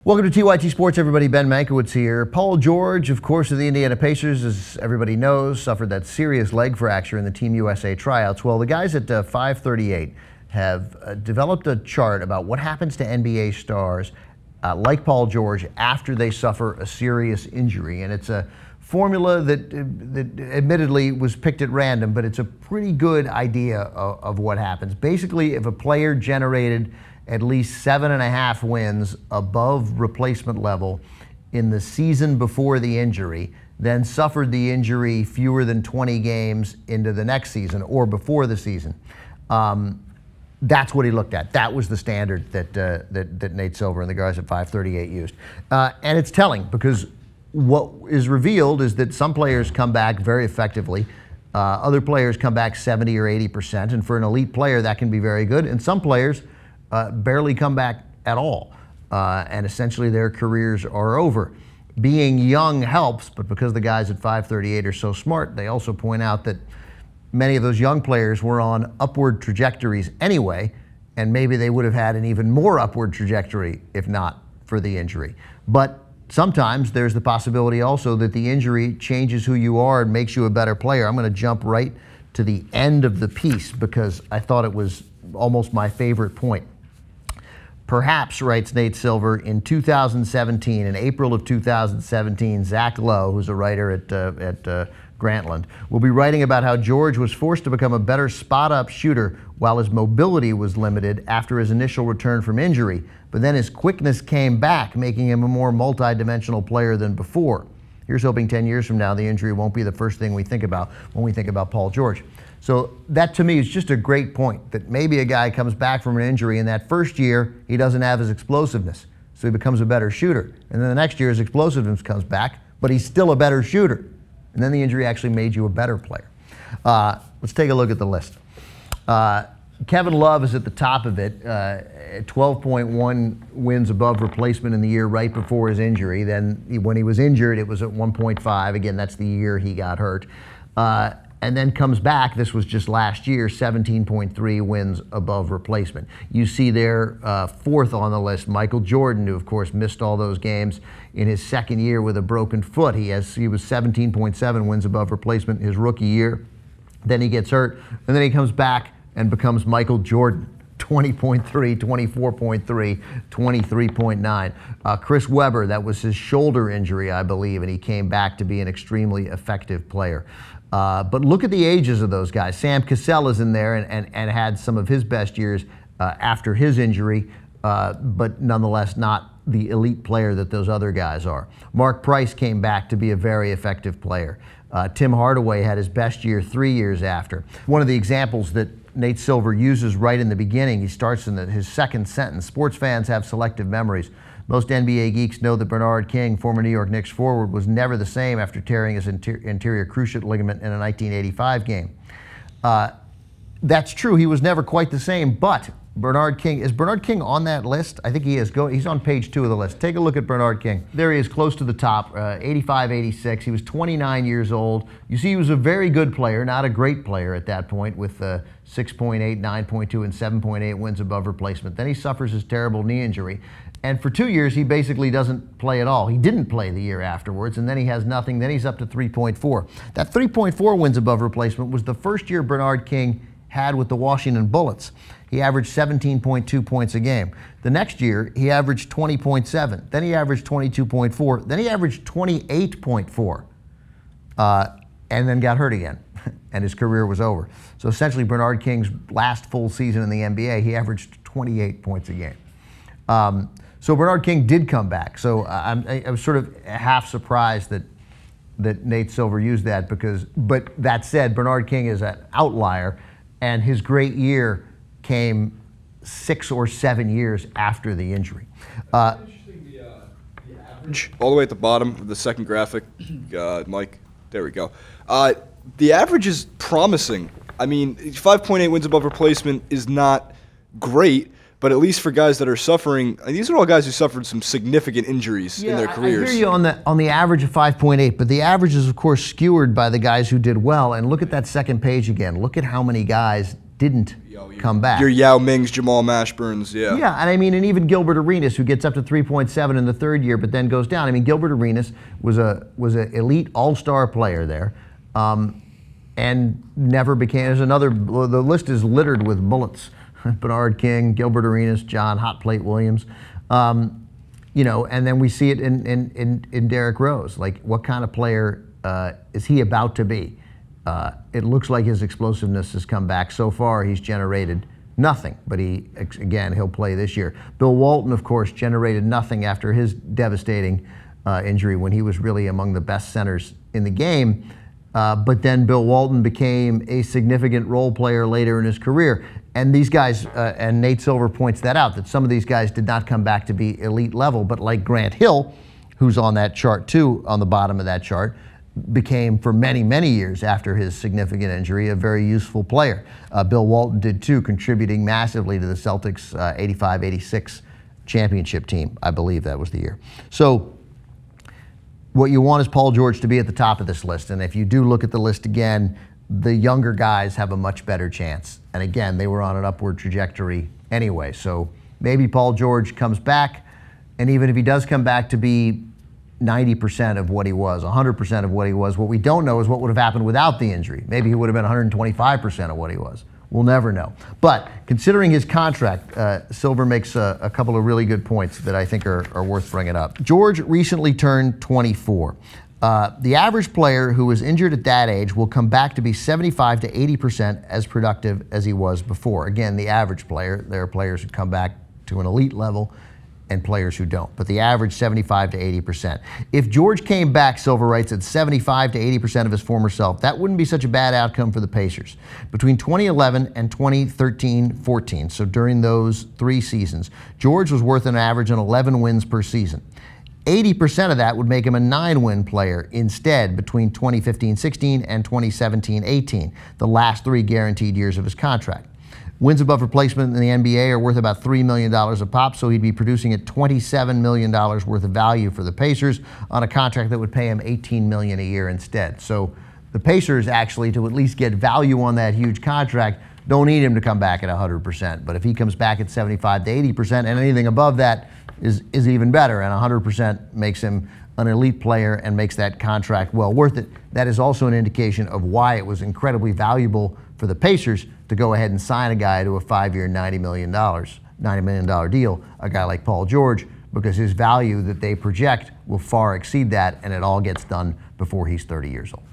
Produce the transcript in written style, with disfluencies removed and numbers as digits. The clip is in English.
Welcome to TYT Sports, everybody. Ben Mankewicz here. Paul George, of course, of the Indiana Pacers, as everybody knows, suffered that serious leg fracture in the Team USA tryouts. Well, the guys at 538 have developed a chart about what happens to NBA stars like Paul George after they suffer a serious injury. And it's a formula that admittedly was picked at random, but it's a pretty good idea of what happens. Basically, if a player generated at least 7.5 wins above replacement level in the season before the injury, then suffered the injury fewer than 20 games into the next season or before the season. That's what he looked at. That was the standard that Nate Silver and the guys at 538 used. And it's telling, because what is revealed is that some players come back very effectively. Other players come back 70 or 80%. And for an elite player, that can be very good. And some players barely come back at all, and essentially their careers are over. Being young helps, but because the guys at 538 are so smart, they also point out that many of those young players were on upward trajectories anyway, and maybe they would have had an even more upward trajectory if not for the injury. But sometimes there's the possibility also that the injury changes who you are and makes you a better player. I'm going to jump right to the end of the piece because I thought it was almost my favorite point. Perhaps, writes Nate Silver, in 2017, in April of 2017, Zach Lowe, who's a writer at Grantland, will be writing about how George was forced to become a better spot-up shooter while his mobility was limited after his initial return from injury. But then his quickness came back, making him a more multidimensional player than before. Here's hoping 10 years from now the injury won't be the first thing we think about when we think about Paul George. So that to me is just a great point, that maybe a guy comes back from an injury and that first year he doesn't have his explosiveness, so he becomes a better shooter. And then the next year his explosiveness comes back, but he's still a better shooter. And then the injury actually made you a better player. Let's take a look at the list. Kevin Love is at the top of it, 12.1 wins above replacement in the year right before his injury. Then when he was injured, it was at 1.5. Again, that's the year he got hurt. And then comes back, this was just last year, 17.3 wins above replacement. You see there, fourth on the list, Michael Jordan, who of course missed all those games in his second year with a broken foot. He was 17.7 wins above replacement his rookie year. Then he gets hurt, and then he comes back and becomes Michael Jordan. 20.3, 24.3, 23.9. Chris Webber, that was his shoulder injury, I believe, and he came back to be an extremely effective player. But look at the ages of those guys. Sam Cassell is in there and had some of his best years after his injury, but nonetheless not the elite player that those other guys are. Mark Price came back to be a very effective player. Tim Hardaway had his best year 3 years after. One of the examples that Nate Silver uses right in the beginning, he starts in his second sentence, sports fans have selective memories. Most NBA geeks know that Bernard King, former New York Knicks forward, was never the same after tearing his anterior cruciate ligament in a 1985 game. That's true, he was never quite the same, but Bernard King, is Bernard King on that list? I think he is. He's on page 2 of the list. Take a look at Bernard King. There he is, close to the top, 85, 86. He was 29 years old. You see, he was a very good player, not a great player at that point, with 6.8, 9.2, and 7.8 wins above replacement. Then he suffers his terrible knee injury. And for 2 years, he basically doesn't play at all. He didn't play the year afterwards, and then he has nothing. Then he's up to 3.4. That 3.4 wins above replacement was the first year Bernard King had with the Washington Bullets. He averaged 17.2 points a game. The next year, he averaged 20.7. Then he averaged 22.4. Then he averaged 28.4, and then got hurt again, and his career was over. So essentially, Bernard King's last full season in the NBA, he averaged 28 points a game. So Bernard King did come back. So I was sort of half surprised that Nate Silver used that but that said, Bernard King is an outlier, and his great year came 6 or 7 years after the injury. Interesting, the average, all the way at the bottom of the second graphic, Mike, there we go. The average is promising. I mean, 5.8 wins above replacement is not great, but at least for guys that are suffering, these are all guys who suffered some significant injuries in their careers. I hear you on the average of 5.8, but the average is, of course, skewered by the guys who did well. And look at that second page again. Look at how many guys didn't come back. Your Yao Mings, Jamal Mashburns, yeah. Yeah, and I mean, and even Gilbert Arenas, who gets up to 3.7 in the third year, but then goes down. I mean, Gilbert Arenas was an elite all-star player there, and never became. There's another. The list is littered with bullets. Bernard King, Gilbert Arenas, John Hot Plate Williams, you know, and then we see it in Derrick Rose. Like, what kind of player is he about to be? It looks like his explosiveness has come back. So far, he's generated nothing, but he'll play this year. Bill Walton, of course, generated nothing after his devastating injury when he was really among the best centers in the game. But then Bill Walton became a significant role player later in his career. And these guys, and Nate Silver points that out, that some of these guys did not come back to be elite level, but like Grant Hill, who's on that chart too, on the bottom of that chart, became for many, many years after his significant injury a very useful player. Bill Walton did too, contributing massively to the Celtics' 85-86 championship team. I believe that was the year. So what you want is Paul George to be at the top of this list. And if you do look at the list again, the younger guys have a much better chance. And again, they were on an upward trajectory anyway. So maybe Paul George comes back, and even if he does come back to be 90% of what he was, 100% of what he was, what we don't know is what would have happened without the injury. Maybe he would have been 125% of what he was. We'll never know. But considering his contract, Silver makes a couple of really good points that I think are worth bringing up. George recently turned 24. The average player who was injured at that age will come back to be 75 to 80% as productive as he was before. Again, the average player. There are players who come back to an elite level and players who don't, but the average 75 to 80%. If George came back, Silver writes, at 75 to 80% of his former self, that wouldn't be such a bad outcome for the Pacers. Between 2011 and 2013-14, so during those 3 seasons, George was worth an average of 11 wins per season. 80% of that would make him a 9-win player instead between 2015-16 and 2017-18, the last 3 guaranteed years of his contract. Wins above replacement in the NBA are worth about $3 million a pop, so he'd be producing at $27 million worth of value for the Pacers on a contract that would pay him $18 million a year instead. So the Pacers actually, to at least get value on that huge contract, don't need him to come back at 100%. But if he comes back at 75 to 80%, and anything above that is even better, and 100% makes him an elite player and makes that contract well worth it. That is also an indication of why it was incredibly valuable for the Pacers to go ahead and sign a guy to a 5-year, $90 million deal, a guy like Paul George, because his value that they project will far exceed that, and it all gets done before he's 30 years old.